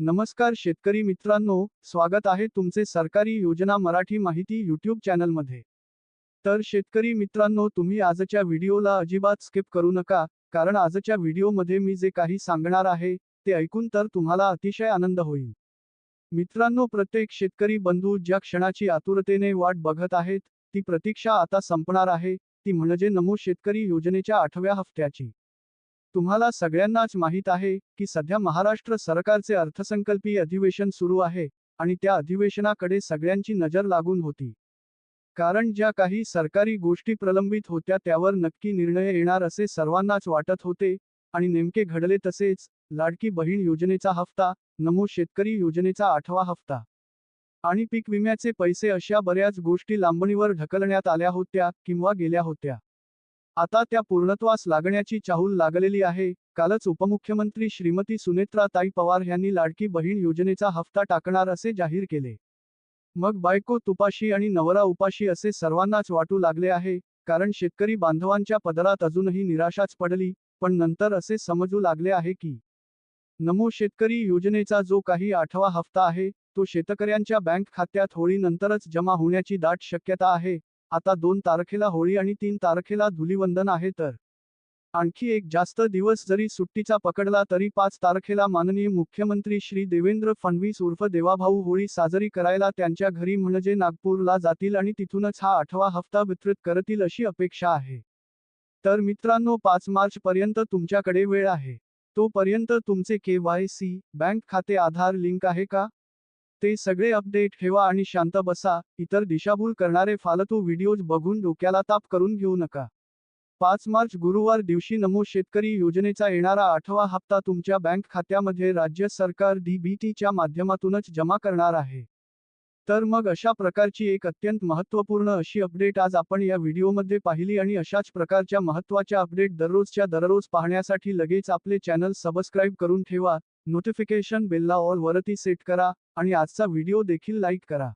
नमस्कार शेतकरी मित्रांनो, स्वागत आहे तुमचे सरकारी योजना मराठी माहिती यूट्यूब चॅनलमध्ये। तर शेतकरी मित्रांनो, तुम्ही आजच्या व्हिडिओला अजिबात स्किप करू नका, कारण आजच्या व्हिडिओमध्ये मी जे काही सांगणार आहे ते ऐकून तर तुम्हाला अतिशय आनंद होईल। मित्रांनो, प्रत्येक शेतकरी बंधू ज्या क्षणाची आतुरतेने वाट बघत आहेत, ती प्रतीक्षा आता संपणार आहे, ती म्हणजे नमो शेतकरी योजनेच्या 8व्या हप्त्याची। तुम्हाला सगळ्यांनाच माहीत आहे की सध्या महाराष्ट्र सरकारचे अर्थसंकल्पीय अधिवेशन सुरू आहे आणि त्या अधिवेशनाकडे सगळ्यांची नजर लागून होती। कारण ज्या काही सरकारी गोष्टी प्रलंबित होत्या त्यावर नक्की निर्णय येणार असे सर्वांनाच वाटत होते आणि नेमके घडले तसेच। लाडकी बहीण योजनेचा हप्ता, नमो शेतकरी योजनेचा 8वा हप्ता आणि पीक विम्याचे पैसे अशा बऱ्याच गोष्टी लांबणीवर ढकलण्यात आल्या होत्या किंवा गेल्या होत्या। आता त्या पूर्णत्वास लागण्याची चाहूल लागलेली आहे। कालच उपमुख्यमंत्री श्रीमती सुनेत्राताई पवार यांनी लाडकी बहीण योजनेचा हप्ता टाकणार असे जाहीर केले। मग बायको तुपाशी आणि नवरा उपाशी असे सर्वांनाच वाटू लागले आहे, कारण शेतकरी बांधवांच्या पदरात अजूनही निराशाच पडली, पण नंतर असे समजू लागले आहे की नमो शेतकरी योजनेचा जो काही 8वा हप्ता आहे, तो शेतकऱ्यांच्या बँक खात्यात होळीनंतरच जमा होण्याची दाट शक्यता आहे। आता 2 तारखेला होळी आणि 3 तारखेला धुलीवंदन आहे, तर आणखी एक जास्त दिवस जरी सुट्टीचा पकडला तरी 5 तारखेला माननीय मुख्यमंत्री श्री देवेंद्र फडणवीस उर्फ देवाभाऊ होळी साजरी करायला त्यांच्या घरी म्हणजे नागपूरला जातील आणि तिथूनच हा 8वा हप्ता वितरित करतील अशी अपेक्षा आहे। तर मित्रांनो, 5 मार्च पर्यंत तुमच्याकडे वेळ आहे। तोपर्यंत तुमचे KYC, बँक खाते, आधार लिंक आहे का? ते सगळे अपडेट ठेवा आणि शांत बसा। इतर दिशाभूल करणारे फालतू व्हिडिओज बघून डोक्याला ताप करून घेऊ नका। 5 मार्च गुरुवार दिवशी नमो शेतकरी योजनेचा येणारा 8वा हप्ता तुमच्या बँक खात्यामध्ये राज्य सरकार DBT च्या माध्यमातूनच जमा करणार आहे। तर मग अशा प्रकारची एक अत्यंत महत्त्वपूर्ण अशी अपडेट आज आपण या व्हिडिओमध्ये पाहिली आणि अशाच प्रकारच्या महत्त्वाच्या अपडेट दररोजच्या दररोज पाहण्यासाठी लगेच आपले चॅनल सबस्क्राईब करून ठेवा, नोटिफिकेशन बेलला ऑल वरती सेट करा आणि आजचा व्हिडिओ देखील लाईक करा।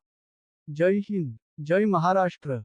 जय हिंद, जय महाराष्ट्र।